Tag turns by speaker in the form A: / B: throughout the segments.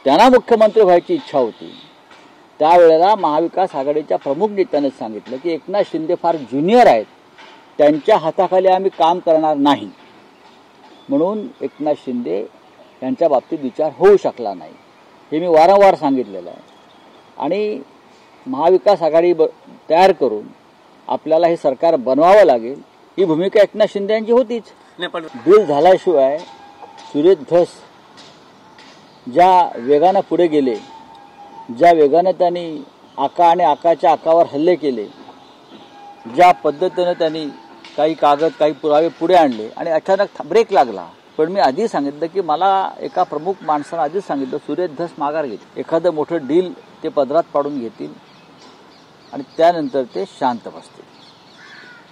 A: त्यांना मुख्यमंत्री व्हायची इच्छा होती त्यावेळेला महाविकास आघाडीच्या प्रमुख नेत्याने सांगितलं की एकनाथ शिंदे फार ज्युनियर आहेत, त्यांच्या हाताखाली आम्ही काम करणार नाही, म्हणून एकनाथ शिंदे यांच्या बाबतीत विचार होऊ शकला नाही. हे मी वारंवार सांगितलेलं आहे. आणि महाविकास आघाडी तयार करून आपल्याला हे सरकार बनवावं लागेल ही भूमिका एकनाथ शिंदे यांची होतीच. डील झाल्याशिवाय सुरेश धस ज्या वेगानं पुढे गेले, ज्या वेगानं त्यांनी आका आणि आकाच्या आकावर हल्ले केले, ज्या पद्धतीनं त्यांनी काही कागद काही पुरावे पुढे आणले आणि अचानक ब्रेक लागला. पण मी आधी सांगितलं की मला एका प्रमुख माणसानं आधीच सांगितलं सुरेश धस माघार घेतील, एखादं मोठं डील ते पदरात पाडून घेतील आणि त्यानंतर ते शांत बसतील.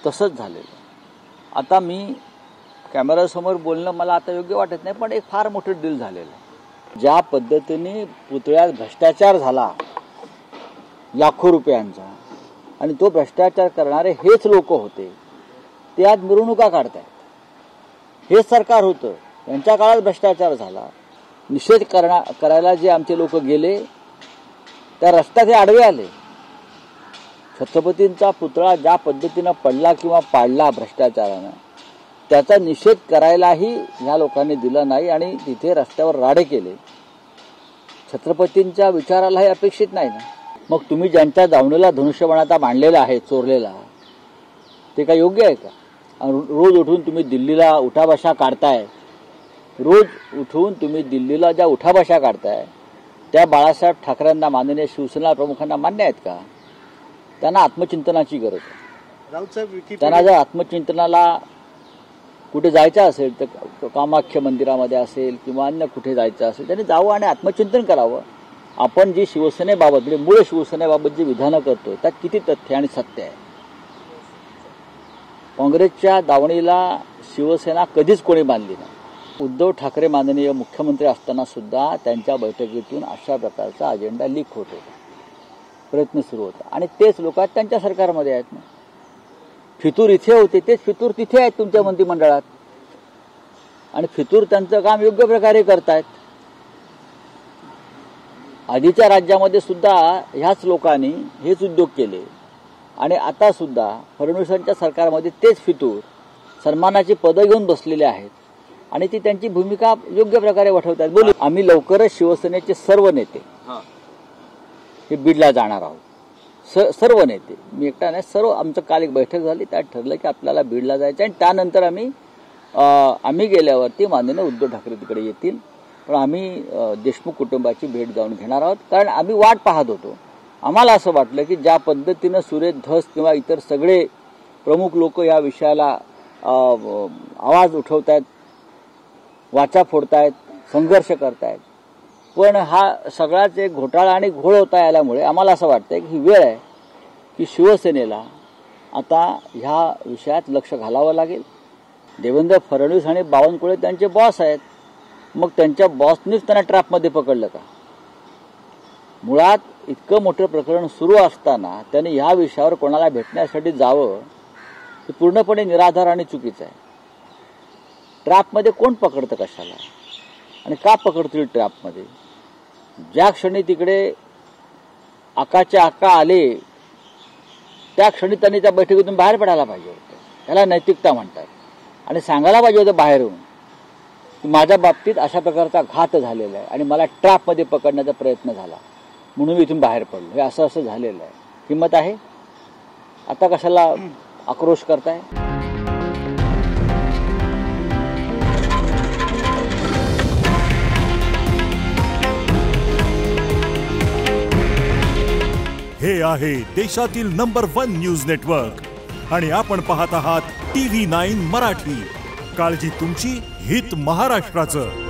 A: तसंच झालेलं. आता मी कॅमेऱ्यासमोर बोलणं मला आता योग्य वाटत नाही, पण एक फार मोठं डील झालेलं आहे. ज्या पद्धतीने पुतळ्यात भ्रष्टाचार झाला लाखो रुपयांचा, आणि तो भ्रष्टाचार करणारे हेच लोक होते, ते आज मिरवणुका काढतायत. हेच सरकार होतं, त्यांच्या काळात भ्रष्टाचार झाला. निषेध करायला जे आमचे लोक गेले त्या रस्त्यात हे आडवे आले. छत्रपतींचा पुतळा ज्या पद्धतीनं पडला किंवा पाडला भ्रष्टाचारानं, त्याचा निषेध करायलाही ह्या लोकांनी दिलं नाही आणि तिथे रस्त्यावर राडे केले. छत्रपतींच्या विचाराला हे अपेक्षित नाही ना. मग तुम्ही ज्यांच्या दावणीला धनुष्यबाणाचा मांडलेला आहे, चोरलेला, ते काय योग्य आहे का? रोज उठून तुम्ही दिल्लीला उठाबशा काढताय, रोज उठून तुम्ही दिल्लीला ज्या उठाबशा काढताय त्या बाळासाहेब ठाकरेंना, माननीय शिवसेना प्रमुखांना मान्य आहेत का? त्यांना आत्मचिंतनाची गरज आहे. त्यांना जर आत्मचिंतनाला कुठे जायचं असेल तर कामाख्या मंदिरामध्ये असेल किंवा अन्य कुठे जायचं असेल त्यांनी जावं आणि आत्मचिंतन करावं. आपण जी शिवसेनेबाबत म्हणजे मूळ शिवसेनेबाबत जी विधानं करतोय त्यात किती तथ्य आणि सत्य आहे? काँग्रेसच्या दावणीला शिवसेना कधीच कोणी बांधली नाही. उद्धव ठाकरे माननीय मुख्यमंत्री असताना सुद्धा त्यांच्या बैठकीतून अशा प्रकारचा अजेंडा लीक होत होता, प्रयत्न सुरू होता. आणि तेच लोक त्यांच्या सरकारमध्ये आहेत ना. फितूर इथे होते, तेच फितूर तिथे आहेत तुमच्या मंत्रिमंडळात, आणि फितूर त्यांचं काम योग्य प्रकारे करतायत. आधीच्या राज्यामध्ये सुद्धा ह्याच लोकांनी हेच उद्योग केले आणि आता सुद्धा फडणवीसांच्या सरकारमध्ये तेच फितूर सन्मानाची पदं घेऊन बसलेले आहेत आणि ती त्यांची भूमिका योग्य प्रकारे वठवतात. बोलू आम्ही लवकरच शिवसेनेचे सर्व नेते हे बीडला जाणार आहोत. सर्व नेते, मी एकटा नाही, सर्व. आमचं काल एक बैठक झाली, त्यात ठरलं की आपल्याला बीडला जायचं आणि त्यानंतर आम्ही गेल्यावरती माननीय उद्धव ठाकरे तिकडे येतील. पण आम्ही देशमुख कुटुंबाची भेट जाऊन घेणार आहोत, कारण आम्ही वाट पाहत होतो. आम्हाला असं वाटलं की ज्या पद्धतीनं सुरेश धस किंवा इतर सगळे प्रमुख लोक या विषयाला आवाज उठवतायत, वाचा फोडतायत, संघर्ष करतायत, पण हा सगळाच एक घोटाळा आणि घोळ होता आल्यामुळे आम्हाला असं वाटतंय की ही वेळ आहे की शिवसेनेला आता ह्या विषयात लक्ष घालावं लागेल. देवेंद्र फडणवीस आणि बावनकुळे त्यांचे बॉस आहेत, मग त्यांच्या बॉसनीच त्यांना ट्रॅपमध्ये पकडलं का? मुळात इतकं मोठं प्रकरण सुरू असताना त्यांनी ह्या विषयावर कोणाला भेटण्यासाठी जावं हे पूर्णपणे निराधार आणि चुकीचं आहे. ट्रॅपमध्ये कोण पकडतं कशाला आणि का पकडतील ट्रॅपमध्ये? ज्या क्षणी तिकडे आकाचे आका आले त्या क्षणी त्यांनी त्या बैठकीतून बाहेर पडायला पाहिजे होतं. त्याला नैतिकता म्हणतात. आणि सांगायला पाहिजे होतं बाहेर येऊन की माझ्या बाबतीत अशा प्रकारचा घात झालेला आहे आणि मला ट्रॅपमध्ये पकडण्याचा प्रयत्न झाला म्हणून मी इथून बाहेर पडलो. हे असं असं झालेलं आहे. हिंमत आहे? आता कशाला आक्रोश करताय?
B: हे आहे देशातील नंबर 1 न्यूज नेटवर्क आणि आपण पाहत आहात TV9 मराठी. काळजी तुमची, हित महाराष्ट्राचं.